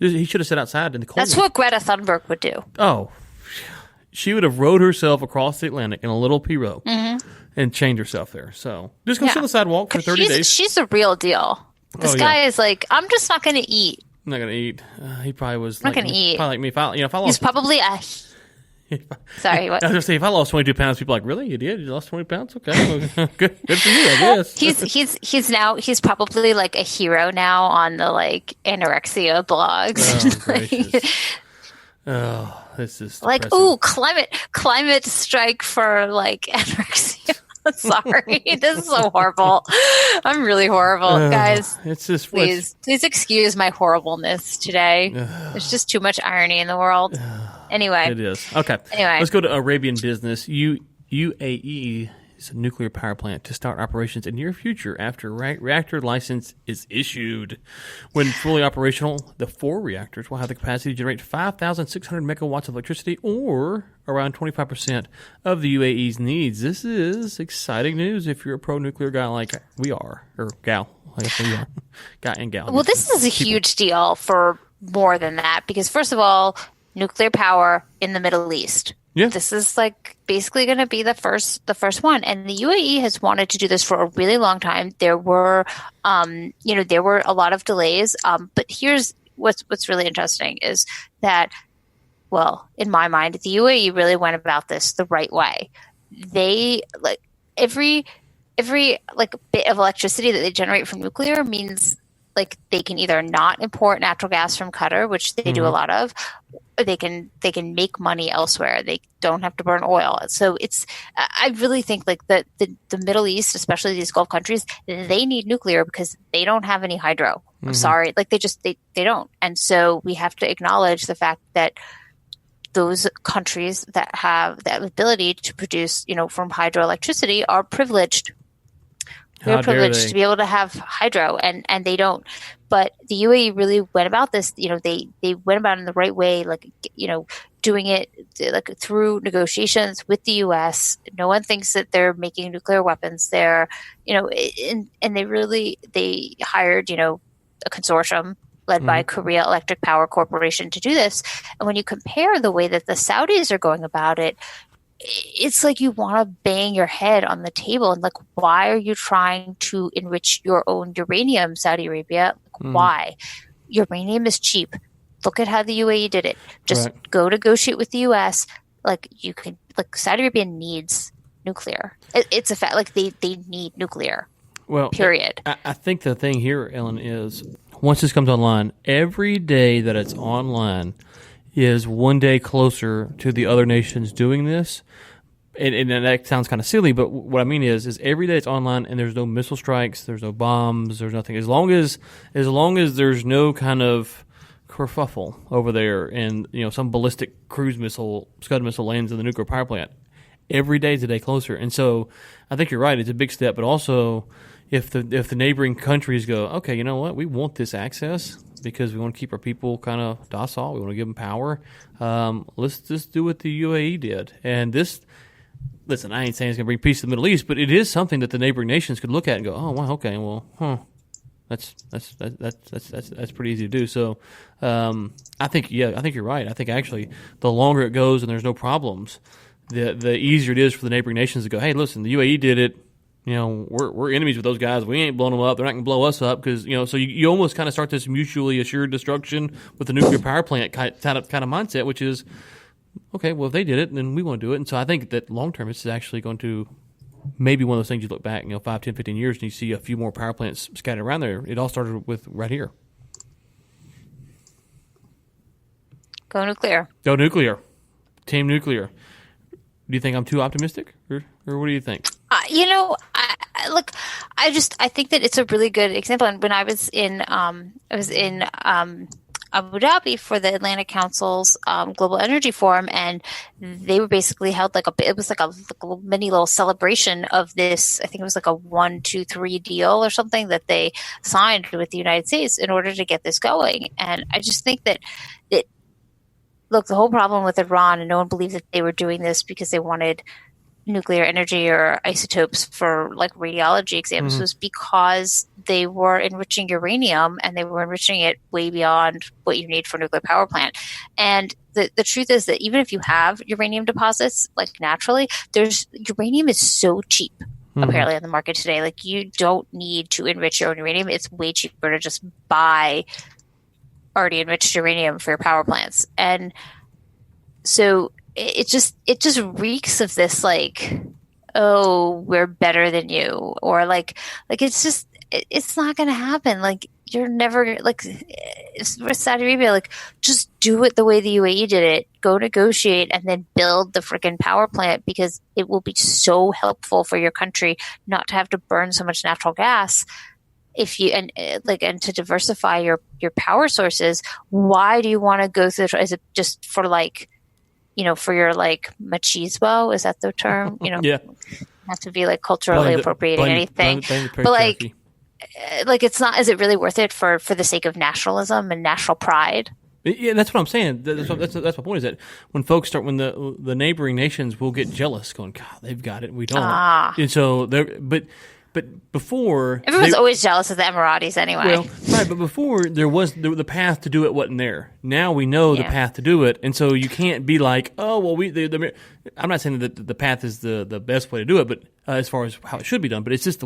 He should have sat outside in the cold. That's what Greta Thunberg would do. Oh, she would have rowed herself across the Atlantic in a little pirogue. Mm-hmm. And chained herself there. So just go sit on the sidewalk for 30 days. She's the real deal. This guy is I'm just not going to eat. I'm not going to eat. He probably was not going to eat. Probably like me. If I lost, he's probably a... Sorry, what? I was going to say, if I lost 22 pounds, people are like, really? You did? You lost 20 pounds? Okay. Good for you, I guess. He's probably a hero now on the anorexia blogs. Oh, gracious. Oh, this is climate strike for anorexia. Sorry, this is so horrible. I'm really horrible, guys. It's just please excuse my horribleness today. There's just too much irony in the world. Anyway, it is okay. Anyway, let's go to Arabian business. UAE is a nuclear power plant to start operations in the near future after reactor license is issued. When fully operational, the 4 reactors will have the capacity to generate 5,600 megawatts of electricity, or around 25% of the UAE's needs. This is exciting news if you're a pro-nuclear guy like we are, or gal. I guess we are. Guy and gal. Well, this is a huge deal for more than that, because first of all, nuclear power in the Middle East. Yeah. This is like basically going to be the first one, and the UAE has wanted to do this for a really long time. There were, there were a lot of delays. But here's what's really interesting is that, well, in my mind, the UAE really went about this the right way. They like every like bit of electricity that they generate from nuclear means like they can either not import natural gas from Qatar, which they do a lot of, or they can make money elsewhere. They don't have to burn oil. So I really think like the Middle East, especially these Gulf countries, they need nuclear because they don't have any hydro. I'm sorry. Like they don't. And so we have to acknowledge the fact that those countries that have the ability to produce, from hydroelectricity are privileged. They're privileged to be able to have hydro, and they don't. But the UAE really went about this. They went about it in the right way, like doing it like through negotiations with the U.S. No one thinks that they're making nuclear weapons there, and they hired a consortium led by Korea Electric Power Corporation to do this. And when you compare the way that the Saudis are going about it, it's like you want to bang your head on the table and like, why are you trying to enrich your own uranium, Saudi Arabia? Why? Uranium is cheap. Look at how the UAE did it. Just go negotiate with the US. Like Saudi Arabia needs nuclear. It's a fact. Like they need nuclear. Well, period. I think the thing here, Ellen, is once this comes online, every day that it's online is one day closer to the other nations doing this. And that sounds kind of silly, but what I mean is every day it's online and there's no missile strikes, there's no bombs, there's nothing. As long as there's no kind of kerfuffle over there and some ballistic cruise missile, Scud missile lands in the nuclear power plant, every day is a day closer. And so I think you're right, it's a big step, but also if the neighboring countries go, okay, you know what, we want this access because we want to keep our people kind of docile, we want to give them power, let's just do what the UAE did. And this, listen, I ain't saying it's going to bring peace to the Middle East, but it is something that the neighboring nations could look at and go, oh, well, okay, well, that's pretty easy to do. So I think you're right. I think actually the longer it goes and there's no problems, the easier it is for the neighboring nations to go, hey, listen, the UAE did it. We're enemies with those guys. We ain't blowing them up. They're not going to blow us up because, so you almost kind of start this mutually assured destruction with the nuclear power plant kind of mindset, which is, okay, well, if they did it, then we want to do it. And so I think that long-term, this is actually going to maybe one of those things you look back, 5, 10, 15 years, and you see a few more power plants scattered around there. It all started with right here. Go nuclear. Go nuclear. Team nuclear. Do you think I'm too optimistic, or what do you think? I think that it's a really good example. And when I was in Abu Dhabi for the Atlantic Council's Global Energy Forum, and they were basically held it was like a mini little celebration of this. I think it was like a 1, 2, 3 deal or something that they signed with the United States in order to get this going. And I just think that look, the whole problem with Iran, and no one believed that they were doing this because they wanted nuclear energy or isotopes for like radiology exams, was because they were enriching uranium and they were enriching it way beyond what you need for a nuclear power plant. And the truth is that even if you have uranium deposits, like naturally, uranium is so cheap apparently on the market today. Like you don't need to enrich your own uranium. It's way cheaper to just buy already enriched uranium for your power plants. And so it just reeks of this like, oh, we're better than you, or like it's not going to happen. Like you're never like Saudi Arabia, like just do it the way the UAE did it. Go negotiate and then build the freaking power plant, because it will be so helpful for your country not to have to burn so much natural gas. If you and to diversify your power sources. Why do you want to go through? Is it just for like, for your like machismo? Is that the term? Yeah. not to be like culturally appropriating anything, but like it's not. Is it really worth it for the sake of nationalism and national pride? Yeah, that's what I'm saying. That's my point. Is that when folks start, when the neighboring nations will get jealous, going, God, they've got it, and we don't. And so but before everyone's always jealous of the Emiratis anyway. Well, right, but before the path to do it wasn't there. Now we know the path to do it, and so you can't be like, oh well, I'm not saying that the path is the best way to do it, but as far as how it should be done, but it's just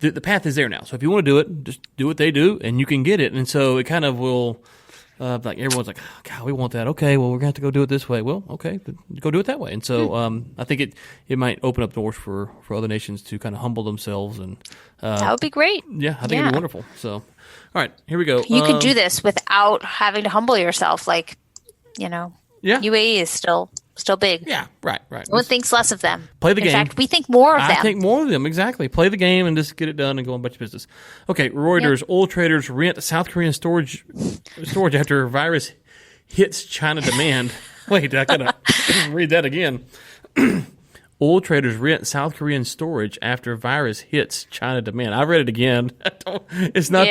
the path is there now. So if you want to do it, just do what they do, and you can get it. And so it kind of will. Like everyone's like, oh, God, we want that. Okay, well, we're going to have to go do it this way. Well, okay, go do it that way. And so I think it might open up doors for other nations to kind of humble themselves. And that would be great. Yeah, I think it'd be wonderful. So, all right, here we go. You can do this without having to humble yourself. Like, UAE is still big. Yeah, right. No one thinks less of them. Play the game. In fact, we think more of them. I think more of them, exactly. Play the game and just get it done and go on about your business. Okay, Reuters, oil traders rent South Korean storage after virus hits China demand. Wait, I gotta read that again. Oil traders rent South Korean storage after virus hits China demand. I read it again. It's not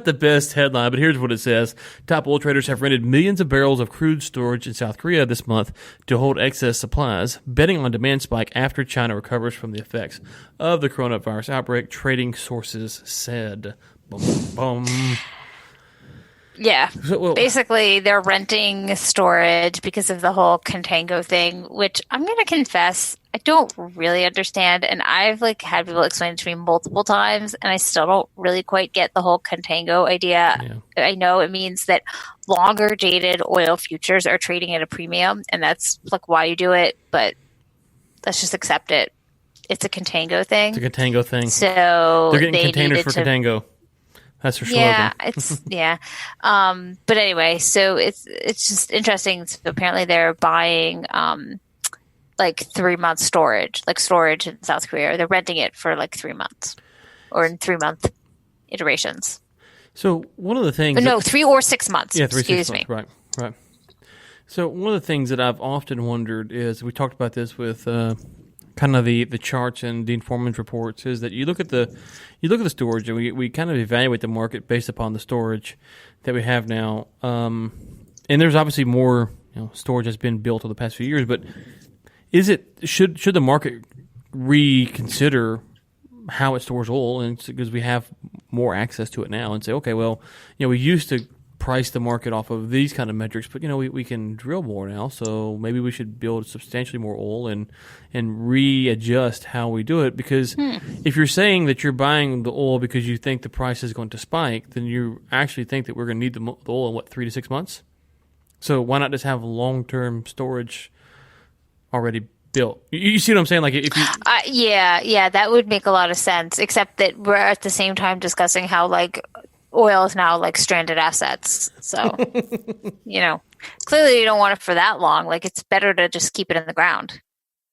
the best headline, but here's what it says. Top oil traders have rented millions of barrels of crude storage in South Korea this month to hold excess supplies, betting on demand spike after China recovers from the effects of the coronavirus outbreak, trading sources said. Boom, boom. Yeah. Basically, they're renting storage because of the whole contango thing, which I'm going to confess, I don't really understand. And I've had people explain it to me multiple times, and I still don't really quite get the whole contango idea. Yeah. I know it means that longer dated oil futures are trading at a premium, and that's why you do it. But let's just accept it. It's a contango thing. It's a contango thing. So they're getting containers for contango. That's her slogan. But anyway, so it's just interesting. So apparently they're buying 3 months storage in South Korea. They're renting it for 3 months, or in 3 month iterations. So one of the things, 3 or 6 months. Yeah, 6 months. Right. So one of the things that I've often wondered is, we talked about this with kind of the charts and Dean Foreman's reports, is that you look at the storage, and we kind of evaluate the market based upon the storage that we have now. And there's obviously more storage that's been built over the past few years, but should the market reconsider how it stores oil, and because we have more access to it now, and say, okay, well, we used to price the market off of these kind of metrics, but we can drill more now, so maybe we should build substantially more oil and readjust how we do it. Because if you're saying that you're buying the oil because you think the price is going to spike, then you actually think that we're going to need the oil in 3 to 6 months. So why not just have long-term storage already built? You see what I'm saying? Like, if you yeah, that would make a lot of sense. Except that we're at the same time discussing how oil is now stranded assets. So, clearly you don't want it for that long. It's better to just keep it in the ground.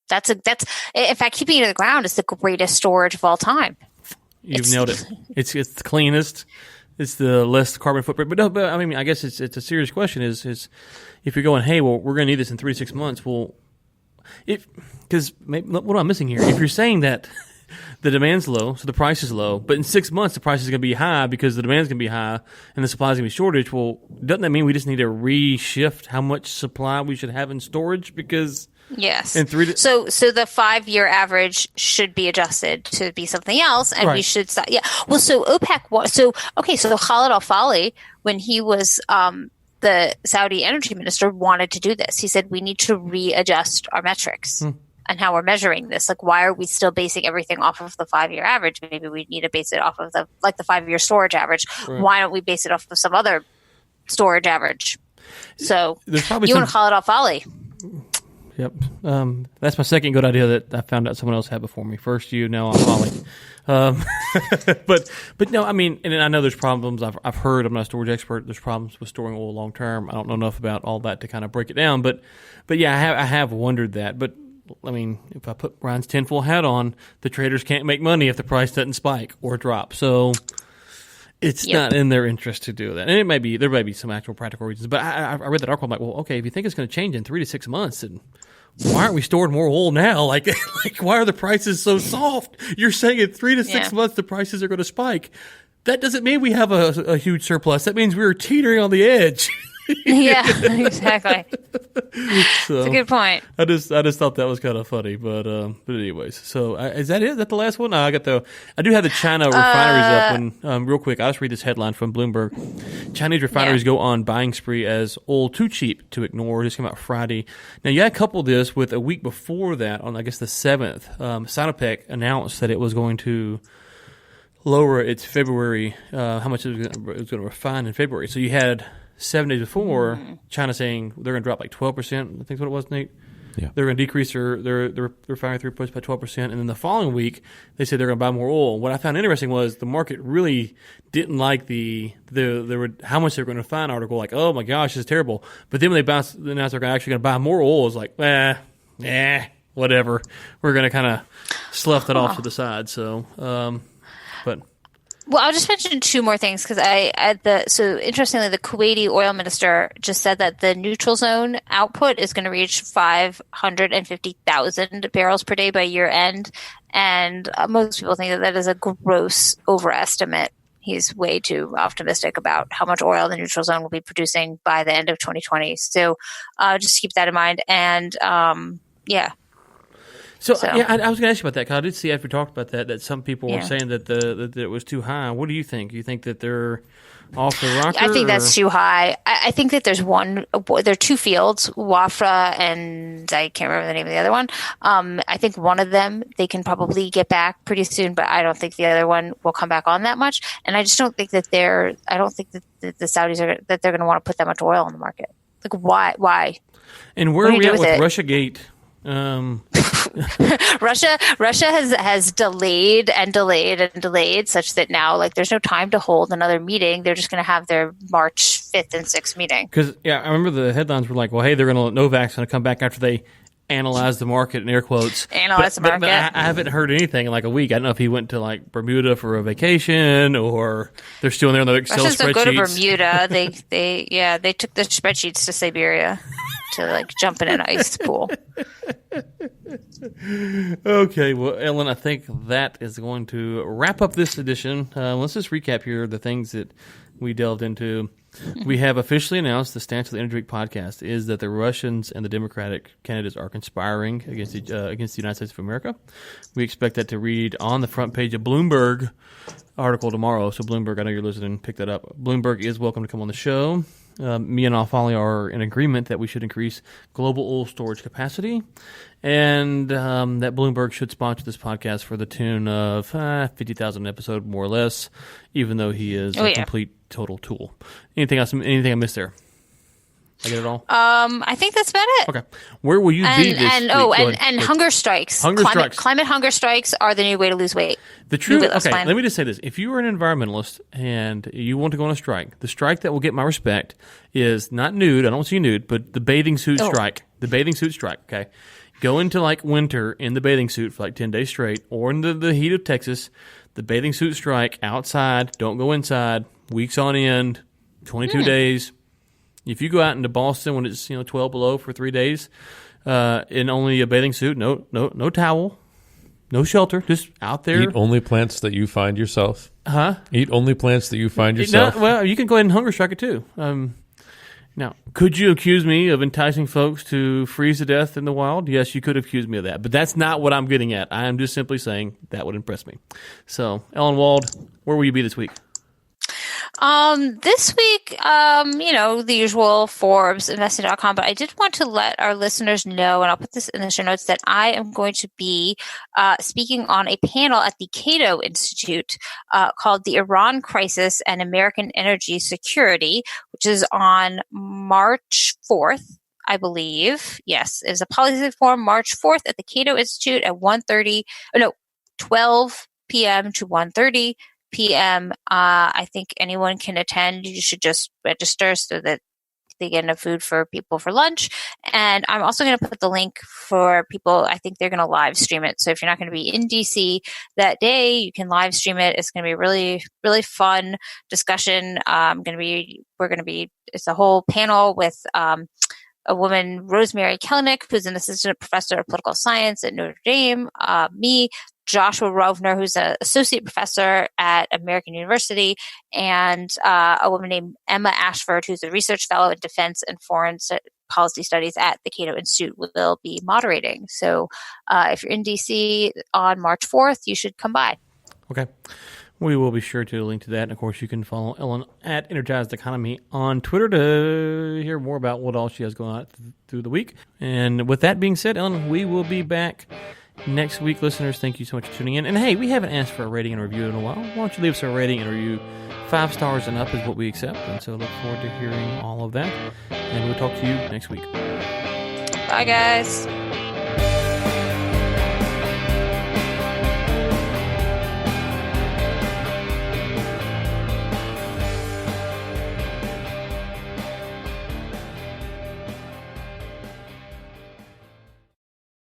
That's in fact, keeping it in the ground is the greatest storage of all time. You've nailed it. It's the cleanest. It's the less carbon footprint. But I mean, I guess it's a serious question. Is if you're going, hey, well, we're going to need this in 3 to 6 months. Well, because what am I missing here? If you're saying that the demand's low, so the price is low, but in 6 months the price is going to be high because the demand's going to be high and the supply is going to be shortage. Well, doesn't that mean we just need to reshift how much supply we should have in storage? Because yes, in 3 to so the 5-year average should be adjusted to be something else, and we should stop. Yeah, well, so OPEC. So Khalid al-Falih, when he was the Saudi energy minister, wanted to do this. He said we need to readjust our metrics. And how we're measuring this. Why are we still basing everything off of the 5-year average? Maybe we need to base it off of the 5-year storage average. Right. Why don't we base it off of some other storage average? So there's probably you want to call it al-Falih. Yep. That's my second good idea that I found out someone else had before me. First you, now al-Falih. But no, I mean, and I know there's problems. I've heard, I'm not a storage expert, there's problems with storing oil long term. I don't know enough about all that to kind of break it down. But yeah, I have wondered that. But I mean, if I put Ryan's tinfoil hat on, the traders can't make money if the price doesn't spike or drop. So it's not in their interest to do that. And there may be some actual practical reasons. But I read that article. I'm like, well, okay, if you think it's going to change in 3 to 6 months, then why aren't we storing more oil now? Like why are the prices so soft? You're saying in 3 to 6 months the prices are going to spike. That doesn't mean we have a huge surplus. That means we're teetering on the edge. Yeah, exactly. So, that's a good point. I just thought that was kind of funny, but anyways. So is that it? Is that the last one? No, I do have the China refineries up. And real quick, I'll just read this headline from Bloomberg. Chinese refineries go on buying spree as oil too cheap to ignore. This came out Friday. Now you got to couple this with a week before that, on I guess the 7th, Sinopec announced that it was going to lower its February, how much it was going to refine in February. So you had 7 days before, China saying they're going to drop like 12%. I think what it was, Nate. Yeah. They're going to decrease their refinery throughputs by 12%. And then the following week, they said they're going to buy more oil. What I found interesting was the market really didn't like how much they were going to refine article. Like, oh my gosh, this is terrible. But then when they announced they're actually going to buy more oil, it's like, whatever. We're going to kind of slough that off to the side. So, but. Well, I'll just mention 2 more things because so interestingly, the Kuwaiti oil minister just said that the neutral zone output is going to reach 550,000 barrels per day by year end, and most people think that is a gross overestimate. He's way too optimistic about how much oil the neutral zone will be producing by the end of 2020. So just keep that in mind, and yeah. So yeah, I was going to ask you about that because I did see after we talked about that some people were saying that that it was too high. What do you think? Do you think that they're off the rocker? I think that's too high. I think that there are 2 fields, Wafra and I can't remember the name of the other one. I think one of them they can probably get back pretty soon, but I don't think the other one will come back on that much. And I just don't think that the Saudis they're going to want to put that much oil on the market. Like why? And where are we at with Russiagate? Russia has delayed such that now there's no time to hold another meeting. They're just going to have their March 5th and 6th meeting. Because I remember the headlines were like, well, hey, they're going to let Novak's going to come back after they analyze the market in air quotes. Analyze the market. But I haven't heard anything in like a week. I don't know if he went to Bermuda for a vacation or they're still in there on the Excel Russians spreadsheets. Don't go to Bermuda. they took their spreadsheets to Siberia to jump in an ice pool. Okay, well, Ellen, I think that is going to wrap up this edition. Let's just recap here the things that we delved into. We have officially announced the stance of the Energy Week podcast is that the Russians and the Democratic candidates are conspiring against the United States of America. We expect that to read on the front page of Bloomberg article tomorrow. So Bloomberg, I know you're listening, pick that up. Bloomberg is welcome to come on the show. Me and Alfali are in agreement that we should increase global oil storage capacity, and that Bloomberg should sponsor this podcast for the tune of $50,000 an episode, more or less, even though he is a complete total tool. Anything else? Anything I missed there? I get it all? I think that's about it. Okay. Where will you be this week? And hunger strikes. Climate hunger strikes are the new way to lose weight. Let me just say this. If you are an environmentalist and you want to go on a strike, the strike that will get my respect is not nude. I don't see nude, but the bathing suit strike. The bathing suit strike, okay? Go into winter in the bathing suit for 10 days straight, or in the heat of Texas, the bathing suit strike outside. Don't go inside. Weeks on end, 22 days. If you go out into Boston when it's 12 below for 3 days, in only a bathing suit, no towel, no shelter, just out there. Eat only plants that you find yourself. Huh? Eat only plants that you find yourself. No, well, you can go ahead and hunger strike it too. Now, could you accuse me of enticing folks to freeze to death in the wild? Yes, you could accuse me of that, but that's not what I'm getting at. I am just simply saying that would impress me. So, Ellen Wald, where will you be this week? This week, the usual Forbes, investing.com, but I did want to let our listeners know, and I'll put this in the show notes, that I am going to be speaking on a panel at the Cato Institute called The Iran Crisis and American Energy Security, which is on March 4th. I believe. Yes, it is a policy forum March 4th at the Cato Institute at 12 p.m. to 1:30 p.m. I think anyone can attend. You should just register so that they get enough food for people for lunch. And I'm also going to put the link for people. I think they're going to live stream it. So if you're not going to be in DC that day, you can live stream it. It's going to be a really, really fun discussion. It's a whole panel with a woman, Rosemary Kelnick, who's an assistant professor of political science at Notre Dame, me, Joshua Rovner, who's an associate professor at American University, and a woman named Emma Ashford, who's a research fellow in defense and foreign policy studies at the Cato Institute, will be moderating. So if you're in DC on March 4th, you should come by. Okay. We will be sure to link to that. And, of course, you can follow Ellen at Energized Economy on Twitter to hear more about what all she has going on through the week. And with that being said, Ellen, we will be back next week. Listeners, thank you so much for tuning in. And, hey, we haven't asked for a rating and review in a while. Why don't you leave us a rating and review? 5 stars and up is what we accept. And so look forward to hearing all of that. And we'll talk to you next week. Bye, guys.